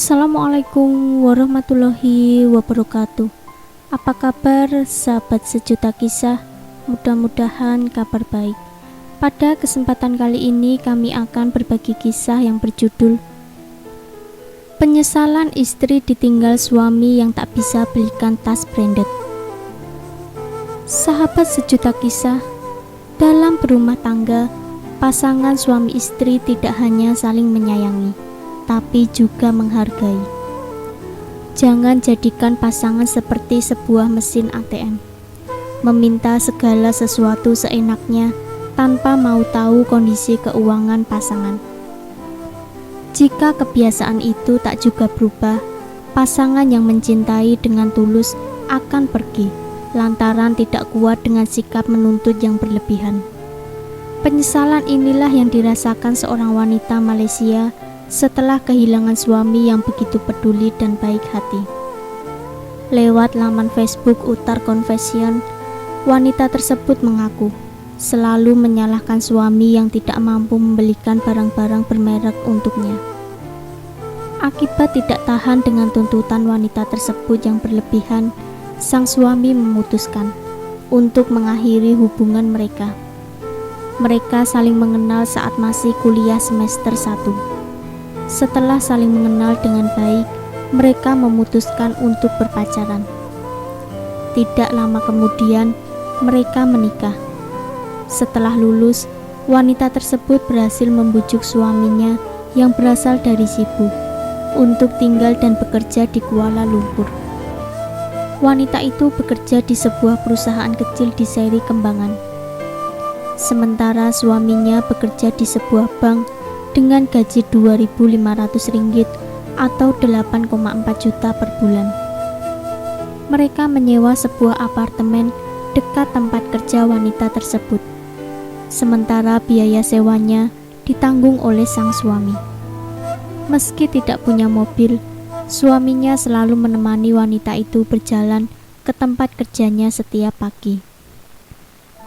Assalamualaikum warahmatullahi wabarakatuh. Apa kabar sahabat sejuta kisah? Mudah-mudahan kabar baik. Pada kesempatan kali ini kami akan berbagi kisah yang berjudul Penyesalan Istri Ditinggal Suami Yang Tak Bisa Belikan Tas Branded. Sahabat sejuta kisah, dalam berumah tangga, pasangan suami istri tidak hanya saling menyayangi, tapi juga menghargai. Jangan jadikan pasangan seperti sebuah mesin ATM, meminta segala sesuatu seenaknya tanpa mau tahu kondisi keuangan pasangan. Jika kebiasaan itu tak juga berubah, pasangan yang mencintai dengan tulus akan pergi lantaran tidak kuat dengan sikap menuntut yang berlebihan. Penyesalan inilah yang dirasakan seorang wanita Malaysia setelah kehilangan suami yang begitu peduli dan baik hati. Lewat laman Facebook Uttar Confession, wanita tersebut mengaku selalu menyalahkan suami yang tidak mampu membelikan barang-barang bermerek untuknya. Akibat tidak tahan dengan tuntutan wanita tersebut yang berlebihan, sang suami memutuskan untuk mengakhiri hubungan mereka. Mereka saling mengenal saat masih kuliah semester 1. Setelah saling mengenal dengan baik, mereka memutuskan untuk berpacaran. Tidak lama kemudian, mereka menikah. Setelah lulus, wanita tersebut berhasil membujuk suaminya yang berasal dari Cebu untuk tinggal dan bekerja di Kuala Lumpur. Wanita itu bekerja di sebuah perusahaan kecil di Seri Kembangan. Sementara suaminya bekerja di sebuah bank dengan gaji Rp2.500 atau 8,4 juta per bulan. Mereka menyewa sebuah apartemen dekat tempat kerja wanita tersebut. Sementara biaya sewanya ditanggung oleh sang suami. Meski tidak punya mobil, suaminya selalu menemani wanita itu berjalan ke tempat kerjanya setiap pagi.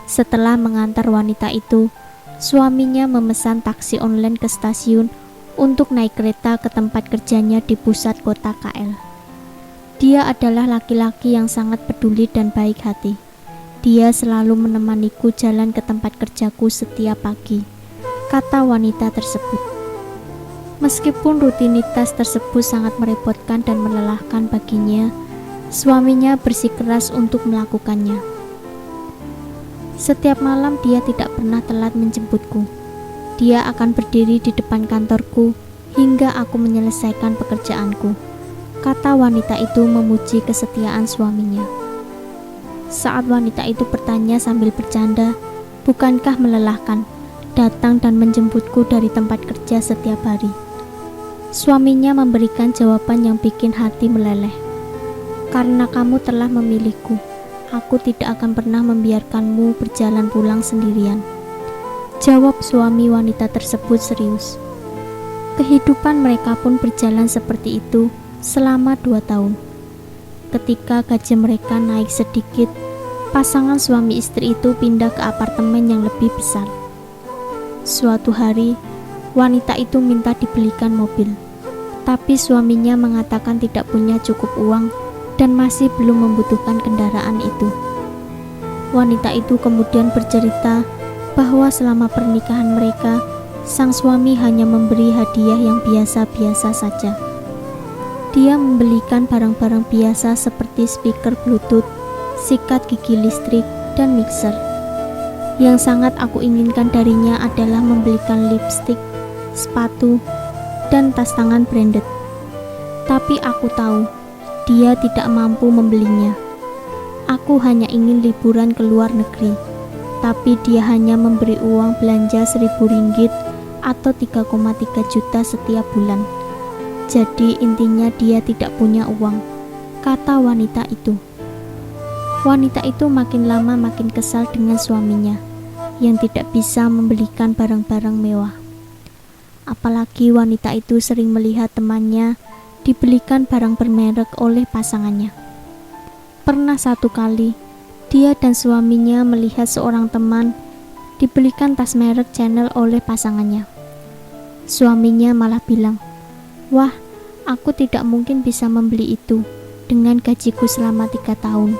Setelah mengantar wanita itu, suaminya memesan taksi online ke stasiun untuk naik kereta ke tempat kerjanya di pusat kota KL. Dia adalah laki-laki yang sangat peduli dan baik hati. Dia selalu menemaniku jalan ke tempat kerjaku setiap pagi, kata wanita tersebut. Meskipun rutinitas tersebut sangat merepotkan dan melelahkan baginya, suaminya bersikeras untuk melakukannya. Setiap malam dia tidak pernah telat menjemputku. Dia akan berdiri di depan kantorku hingga aku menyelesaikan pekerjaanku, kata wanita itu memuji kesetiaan suaminya. Saat wanita itu bertanya sambil bercanda, bukankah melelahkan datang dan menjemputku dari tempat kerja setiap hari? Suaminya memberikan jawaban yang bikin hati meleleh. Karena kamu telah memilihku, aku tidak akan pernah membiarkanmu berjalan pulang sendirian, jawab suami wanita tersebut serius. Kehidupan mereka pun berjalan seperti itu selama 2 tahun. Ketika gaji mereka naik sedikit, pasangan suami istri itu pindah ke apartemen yang lebih besar. Suatu hari, wanita itu minta dibelikan mobil, tapi suaminya mengatakan tidak punya cukup uang dan masih belum membutuhkan kendaraan itu. Wanita itu kemudian bercerita bahwa selama pernikahan mereka, sang suami hanya memberi hadiah yang biasa-biasa saja. Dia membelikan barang-barang biasa seperti speaker Bluetooth, sikat gigi listrik, dan mixer. Yang sangat aku inginkan darinya adalah membelikan lipstik, sepatu, dan tas tangan branded. Tapi aku tahu dia tidak mampu membelinya. Aku hanya ingin liburan ke luar negeri, tapi dia hanya memberi uang belanja Rp1.000 atau 3,3 juta setiap bulan. Jadi intinya dia tidak punya uang, kata wanita itu. Wanita itu makin lama makin kesal dengan suaminya yang tidak bisa membelikan barang-barang mewah. Apalagi wanita itu sering melihat temannya dibelikan barang bermerek oleh pasangannya. Pernah satu kali, dia dan suaminya melihat seorang teman dibelikan tas merek Chanel oleh pasangannya. Suaminya malah bilang, "Wah, Aku tidak mungkin bisa membeli itu dengan gajiku selama 3 tahun.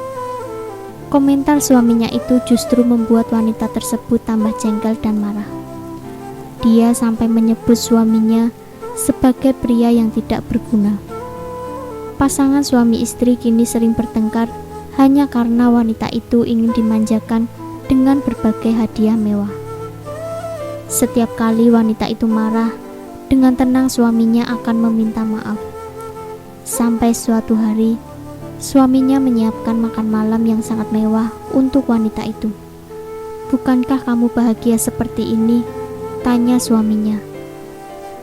Komentar suaminya itu justru membuat wanita tersebut tambah jengkel dan marah. Dia sampai menyebut suaminya sebagai pria yang tidak berguna. Pasangan suami istri kini sering bertengkar hanya karena wanita itu ingin dimanjakan dengan berbagai hadiah mewah. Setiap kali wanita itu marah, dengan tenang suaminya akan meminta maaf. Sampai suatu hari, suaminya menyiapkan makan malam yang sangat mewah untuk wanita itu. "Bukankah kamu bahagia seperti ini?" tanya suaminya.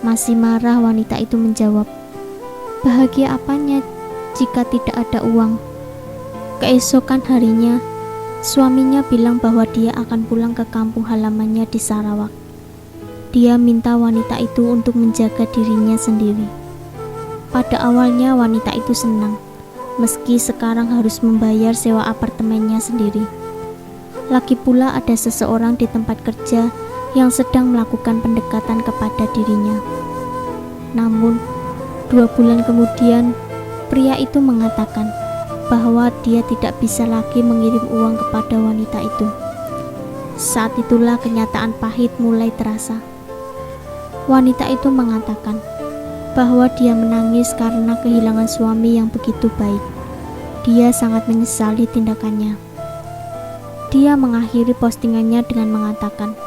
Masih marah, wanita itu menjawab, "Bahagia apanya jika tidak ada uang?" Keesokan harinya, suaminya bilang bahwa dia akan pulang ke kampung halamannya di Sarawak. Dia minta wanita itu untuk menjaga dirinya sendiri. Pada awalnya wanita itu senang, meski sekarang harus membayar sewa apartemennya sendiri. Lagi pula ada seseorang di tempat kerja yang sedang melakukan pendekatan kepada dirinya. Namun, 2 bulan kemudian, pria itu mengatakan bahwa dia tidak bisa lagi mengirim uang kepada wanita itu. Saat itulah kenyataan pahit mulai terasa. Wanita itu mengatakan bahwa dia menangis karena kehilangan suami yang begitu baik. Dia sangat menyesali tindakannya. Dia mengakhiri postingannya dengan mengatakan,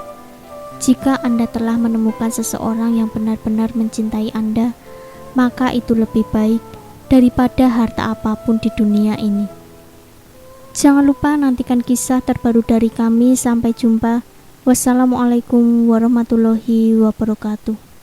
"Jika Anda telah menemukan seseorang yang benar-benar mencintai Anda, maka itu lebih baik daripada harta apapun di dunia ini." Jangan lupa nantikan kisah terbaru dari kami. Sampai jumpa. Wassalamualaikum warahmatullahi wabarakatuh.